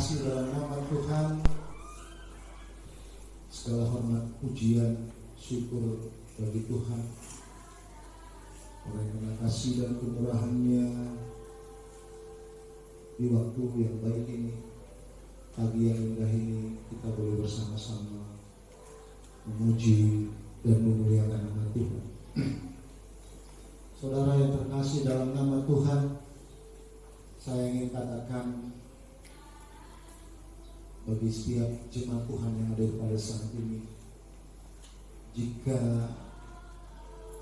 terkasih dalam nama Tuhan, segala hormat, pujian, syukur bagi Tuhan oleh karena kasih dan kemurahan-Nya di waktu yang baik ini, pagi yang indah ini, kita boleh bersama-sama memuji dan memuliakan nama Tuhan. Saudara yang terkasih dalam nama Tuhan, saya ingin katakan bagi setiap jemaat Tuhan yang ada pada saat ini, jika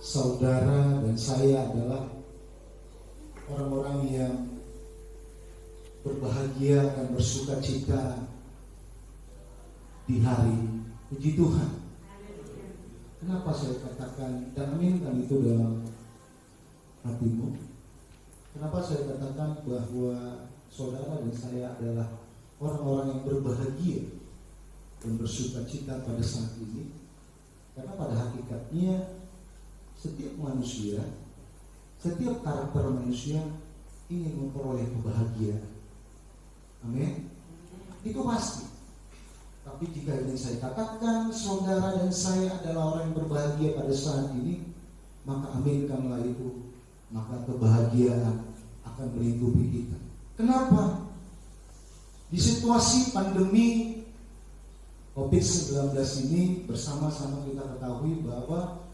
saudara dan saya adalah orang-orang yang berbahagia dan bersuka cita di hari puji Tuhan. Kenapa saya katakan dan aminkan itu dalam hatimu? Kenapa saya katakan bahwa saudara dan saya adalah orang-orang yang berbahagia dan bersuka cita pada saat ini? Karena pada hakikatnya setiap manusia, setiap karakter manusia ingin memperoleh kebahagiaan. Amin. Itu pasti. Tapi jika ingin saya katakan saudara dan saya adalah orang yang berbahagia pada saat ini, maka aminkanlah itu, maka kebahagiaan akan melingkupi kita. Kenapa? Di situasi pandemi COVID-19 ini, bersama-sama kita ketahui bahwa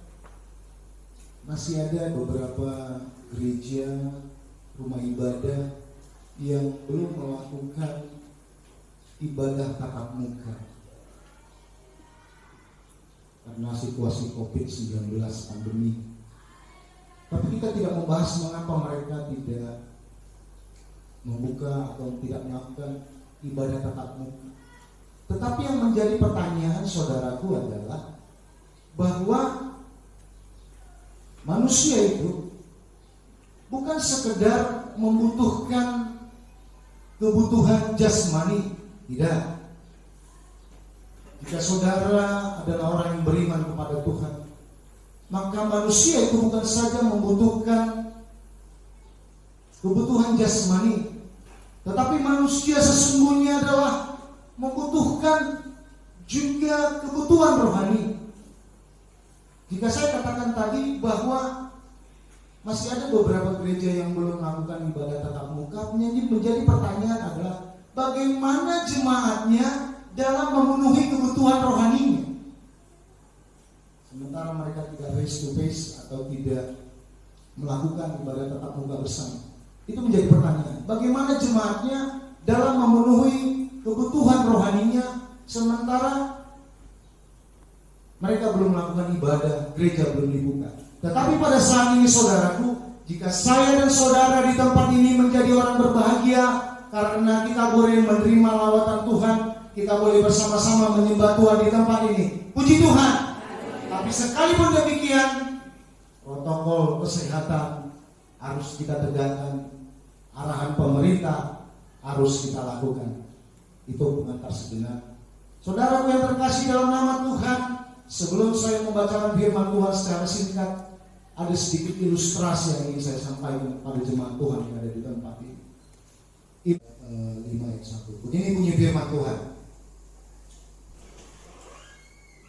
masih ada beberapa gereja, rumah ibadah yang belum melakukan ibadah tatap muka karena situasi COVID-19 pandemi. Tapi kita tidak membahas mengapa mereka tidak membuka atau tidak melakukan ibadah tatap muka. Tetapi yang menjadi pertanyaan saudaraku adalah bahwa manusia itu bukan sekedar membutuhkan kebutuhan jasmani, tidak. Jika saudara adalah orang yang beriman kepada Tuhan, maka manusia itu bukan saja membutuhkan kebutuhan jasmani, tetapi manusia sesungguhnya adalah membutuhkan juga kebutuhan rohani. Jika saya katakan tadi bahwa masih ada beberapa gereja yang belum melakukan ibadah tatap muka, menjadi pertanyaan adalah bagaimana jemaatnya dalam memenuhi kebutuhan rohaninya, sementara mereka tidak face to face atau tidak melakukan ibadah tatap muka bersama. Itu menjadi pertanyaan. Bagaimana jemaatnya dalam memenuhi kebutuhan rohaninya, sementara mereka belum melakukan ibadah, gereja belum dibuka. Tetapi pada saat ini saudaraku, jika saya dan saudara di tempat ini menjadi orang berbahagia karena kita boleh menerima lawatan Tuhan, kita boleh bersama-sama menyembah Tuhan di tempat ini. Puji Tuhan. Tapi sekalipun demikian, protokol kesehatan harus kita tegakkan, arahan pemerintah harus kita lakukan. Itu pengantar sejenak. Saudaraku yang terkasih dalam nama Tuhan, sebelum saya membacakan firman Tuhan secara singkat, ada sedikit ilustrasi yang ingin saya sampaikan kepada jemaat Tuhan yang ada di tempat ini. 5 ayat 1. Begini bunyi firman Tuhan.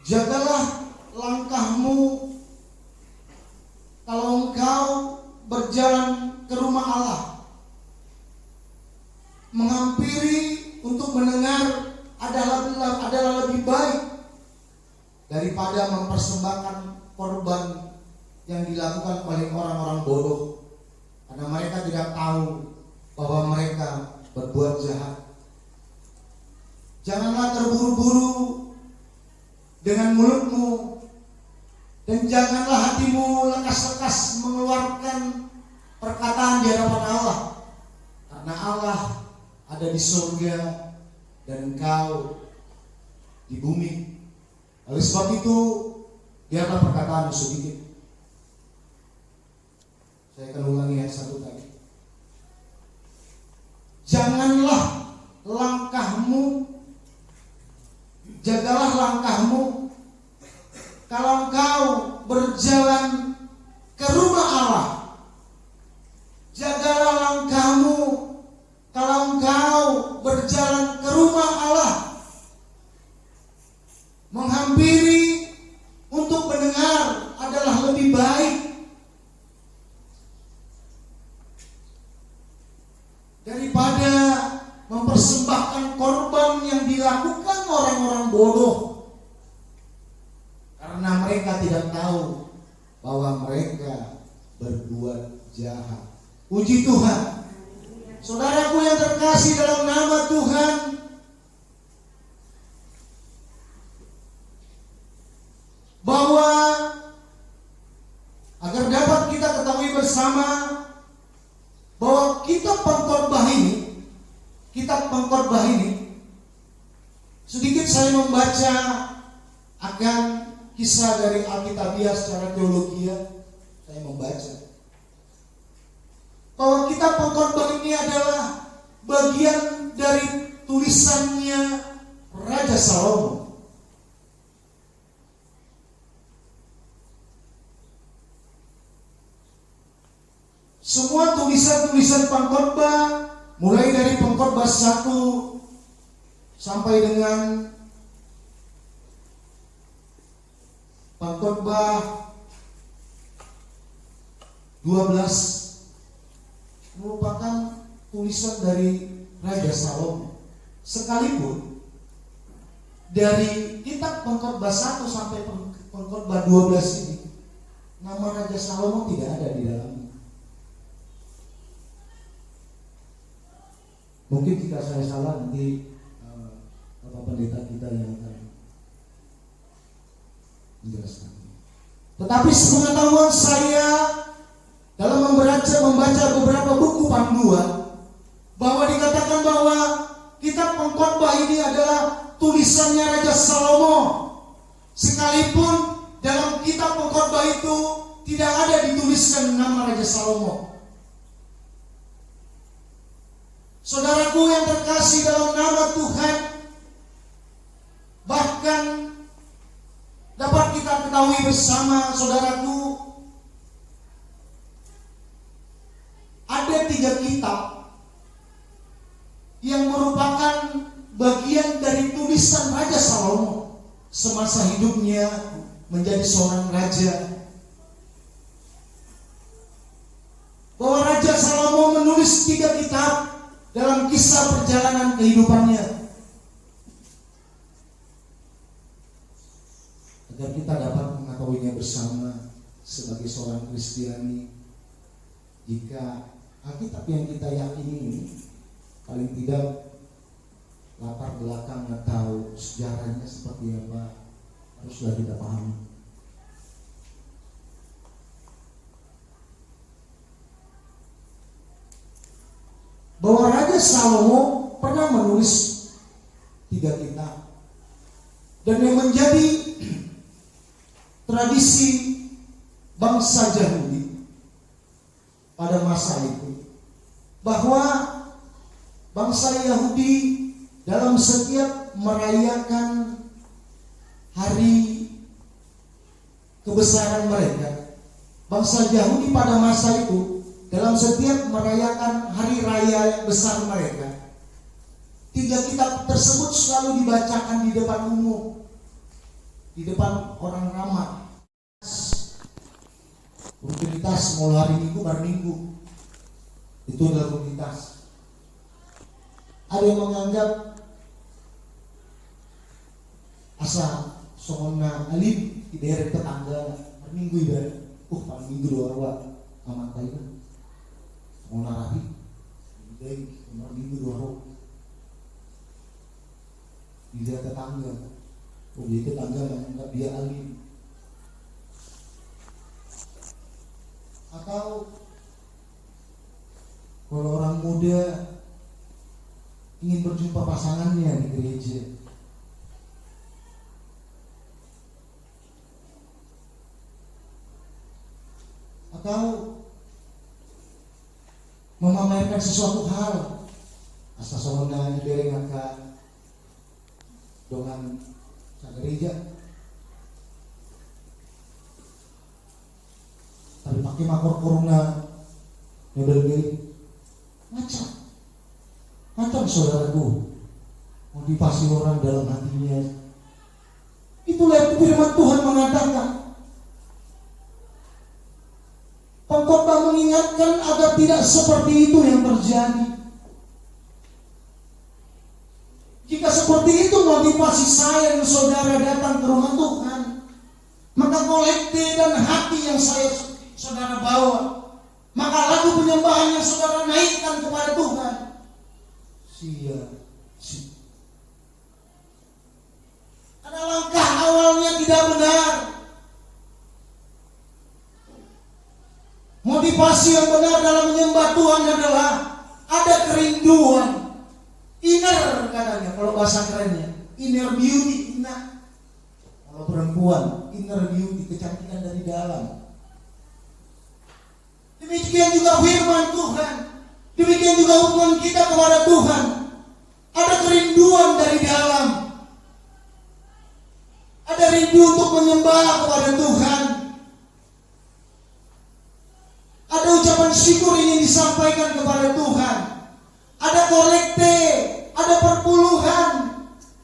Jagalah langkahmu kalau engkau berjalan ke rumah Allah, menghampiri untuk mendengar adalah lebih baik daripada mempersembahkan korban yang dilakukan oleh orang-orang bodoh, karena mereka tidak tahu bahwa mereka berbuat jahat. Janganlah terburu-buru dengan mulutmu, dan janganlah hatimu lekas-lekas mengeluarkan perkataan di hadapan Allah, karena Allah ada di surga dan engkau di bumi. Oleh sebab itu, biarlah perkataanmu sedikit. Saya akan ulangi ayat 1 tadi. Jagalah langkahmu kalau engkau berjalan ke rumah Allah. Jagalah langkahmu kalau engkau berjalan ke Puji Tuhan. Saudaraku yang terkasih dalam nama Tuhan, bahwa agar dapat kita ketahui bersama bahwa kitab pengkhotbah ini, sedikit saya membaca akan kisah dari Alkitabiah secara teologi. Saya membaca bahwa kitab pengkhotbah ini adalah bagian dari tulisannya Raja Salomo. Semua tulisan-tulisan pengkhotbah, mulai dari pengkhotbah 1 sampai dengan pengkhotbah 12, merupakan tulisan dari Raja Salomo. Sekalipun dari kitab pengkhotbah 1 sampai pengkhotbah 12 ini, nama Raja Salomo tidak ada di dalamnya. Mungkin jika saya salah, nanti Bapak Pendeta kita yang akan menjelaskan. Tetapi sepengetahuan saya dalam membaca beberapa buku panduan, bahwa dikatakan bahwa kitab pengkhotbah ini adalah tulisannya Raja Salomo. Sekalipun dalam kitab pengkhotbah itu tidak ada dituliskan nama Raja Salomo. Saudaraku yang terkasih dalam nama Tuhan, bahkan dapat kita ketahui bersama, saudaraku, ada 3 kitab yang merupakan bagian dari tulisan Raja Salomo semasa hidupnya menjadi seorang raja. Bahwa Raja Salomo menulis 3 kitab dalam kisah perjalanan kehidupannya, agar kita dapat mengetahuinya bersama sebagai seorang Kristiani. Jika Alkitab yang kita yakini ini paling tidak latar belakang atau sejarahnya seperti apa, haruslah kita pahami. Bahwa Raja Salomo pernah menulis 3 kitab, dan yang menjadi tradisi bangsa Yahudi pada masa itu, bahwa bangsa Yahudi dalam setiap merayakan hari kebesaran mereka, bangsa Yahudi pada masa itu dalam setiap merayakan hari raya yang besar mereka, 3 kitab tersebut selalu dibacakan di depan umum, di depan orang ramai. Rutinitas mulai hari Minggu bar Minggu, itu adalah rutinitas. Ada yang menganggap asa songona alim di daerah tetangga bar Minggu ibarat, bar Minggu 2 arwah aman tayo songona rapi dari bar Minggu 2 arwah di daerah tetangga. Dia tetangga menganggap dia alim. Atau kalau orang muda ingin berjumpa pasangannya di gereja, atau memamerkan sesuatu hal, asa soalnya dereng akan dengan sa gereja, tapi pakai makor corona nyodel diri macam saudaraku, motivasi orang dalam hatinya. Itulah firman Tuhan mengatakan. Pengkhotbah mengingatkan agar tidak seperti itu yang terjadi. Jika seperti itu motivasi saya dan saudara datang ke rumah Tuhan, maka kolektif dan hati yang saudara bawa, Maka lagu penyembahan yang saudara naikkan kepada Tuhan, karena langkah awalnya tidak benar. Motivasi yang benar dalam menyembah Tuhan adalah ada kerinduan, inner katanya, kalau bahasa kerennya, inner beauty, inner. Kalau perempuan, inner beauty, kecantikan dari dalam. Demikian juga firman Tuhan, demikian juga hubungan kita kepada Tuhan. Ada kerinduan dari dalam, ada rindu untuk menyembah kepada Tuhan. Ada ucapan syukur ingin disampaikan kepada Tuhan. Ada korekte, ada perpuluhan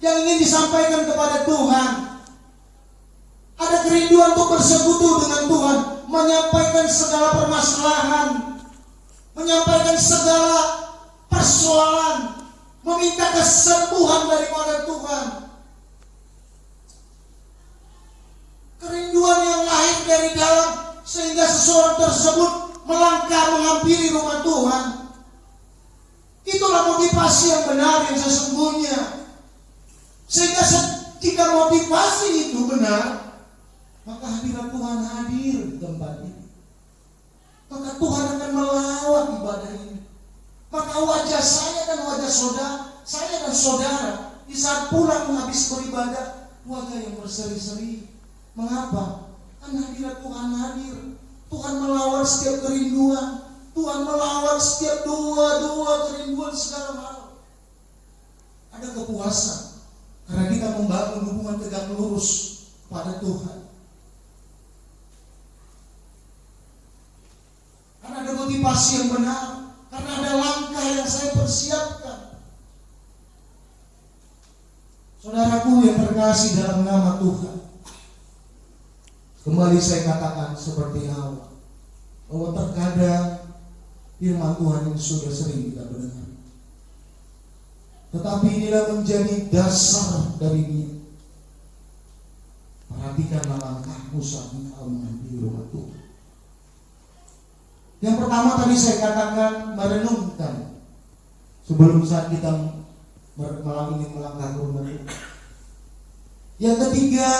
yang ingin disampaikan kepada Tuhan. Ada kerinduan untuk bersekutu dengan Tuhan, menyampaikan segala permasalahan, menyampaikan segala persoalan, meminta kesembuhan daripada Tuhan. Kerinduan yang lahir dari dalam, sehingga seseorang tersebut melangkah menghampiri rumah Tuhan. Itulah motivasi yang benar, yang sesungguhnya. Sehingga jika motivasi itu benar, maka hadirat Tuhan hadir di tempat ini. Maka Tuhan akan melawat ibadah ini. Maka wajah saya dan wajah saudara, saya dan saudara, di saat pulang menghabis beribadah, wajah yang berseri-seri. Mengapa? Karena hadirat Tuhan hadir. Tuhan melawat setiap kerinduan, Tuhan melawat setiap doa-doa, kerinduan segala hal. Ada kepuasan karena kita membangun hubungan tegak lurus pada Tuhan. Karena ada motivasi yang benar, karena ada langkah yang saya persiapkan. Saudaraku yang terkasih dalam nama Tuhan, kembali saya katakan seperti awal, bahwa terkadang firman Tuhan ini sudah sering kita mendengar, tetapi inilah menjadi dasar dari dia. Perhatikanlah langkahmu saat engkau mengambil rumah Tuhan. Yang pertama tadi saya katakan merenungkan sebelum saat kita ingin melangkah ke rumah Tuhan. Yang ketiga,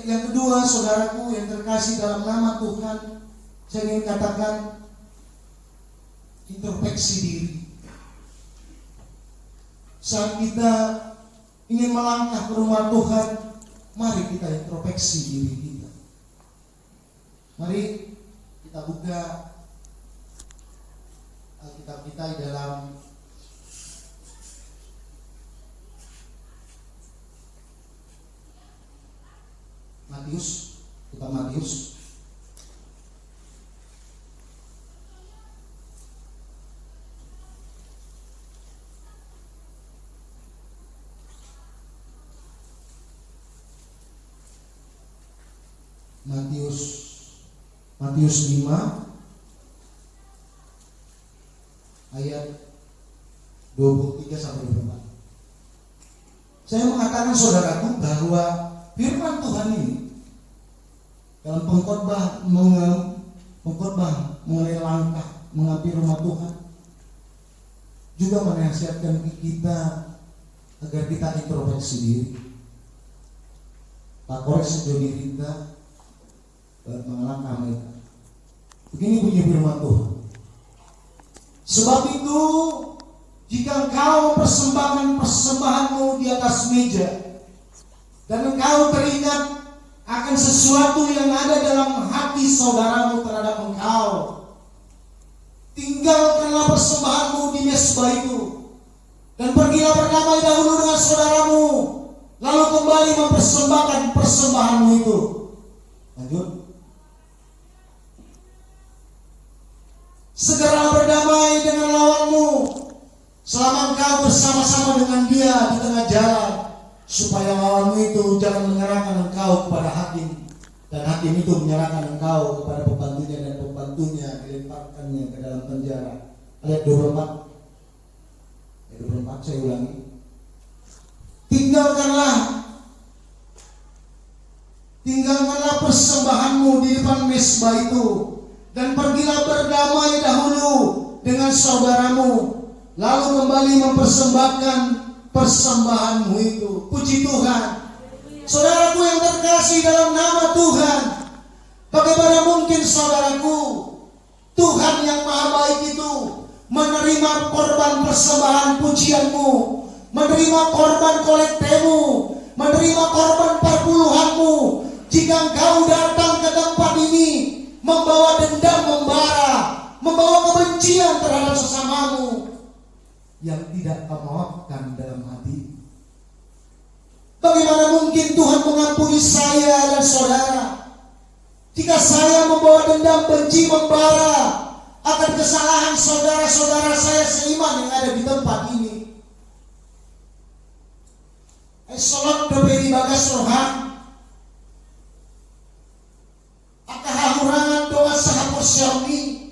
yang kedua, saudaraku yang terkasih dalam nama Tuhan, saya ingin katakan introspeksi diri. Saat kita ingin melangkah ke rumah Tuhan, mari kita introspeksi diri kita. Mari kita buka Alkitab kita di dalam Matius, kitab Matius. Matius 5 ayat 23 sampai 24. Saya mengatakan saudaraku bahwa firman Tuhan ini dalam pengkhotbah mengenai langkah menghampiri rumah Tuhan juga menasihatkan kita agar kita introspeksi diri. Tak koreksi diri kita melangkah mereka. Begini bunyi firman Tuhan. Sebab itu, jika engkau mempersembahkan persembahanmu di atas meja, dan engkau teringat akan sesuatu yang ada dalam hati saudaramu terhadap engkau, tinggalkanlah persembahanmu di mezbah itu, dan pergilah berdamai dahulu dengan saudaramu, lalu kembali mempersembahkan persembahanmu itu. Lanjut. Segeralah berdamai dengan lawanmu selama engkau bersama-sama dengan dia di tengah jalan, supaya lawanmu itu jangan menyerahkan engkau kepada hakim, dan hakim itu menyerahkan engkau kepada pembantunya, dan pembantunya dilemparkannya ke dalam penjara. Ayat 24. Ayat 24 saya ulangi. Tinggalkanlah persembahanmu di depan mezbah itu, dan pergilah berdamai dahulu dengan saudaramu, lalu kembali mempersembahkan persembahanmu itu. Puji Tuhan. Saudaraku yang terkasih dalam nama Tuhan, bagaimana mungkin saudaraku, Tuhan yang maha baik itu menerima korban persembahan pujianmu, menerima korban kolektemu, menerima korban perpuluhanmu, jika engkau datang ke tempat ini membawa dendam membara, membawa kebencian terhadap sesamamu yang tidak kau maafkan dalam hati. Bagaimana mungkin Tuhan mengampuni saya dan saudara jika saya membawa dendam benci membara akan kesalahan saudara-saudara saya seiman yang ada di tempat ini. Salat deberi bagas rohan akahahurangan doa sahapur syami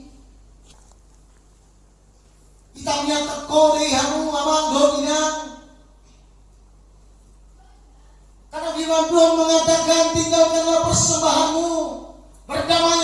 hitamnya teko deh hamu amang doinang. Karena firman Tuhan mengatakan tinggalkanlah persembahanmu, berdamai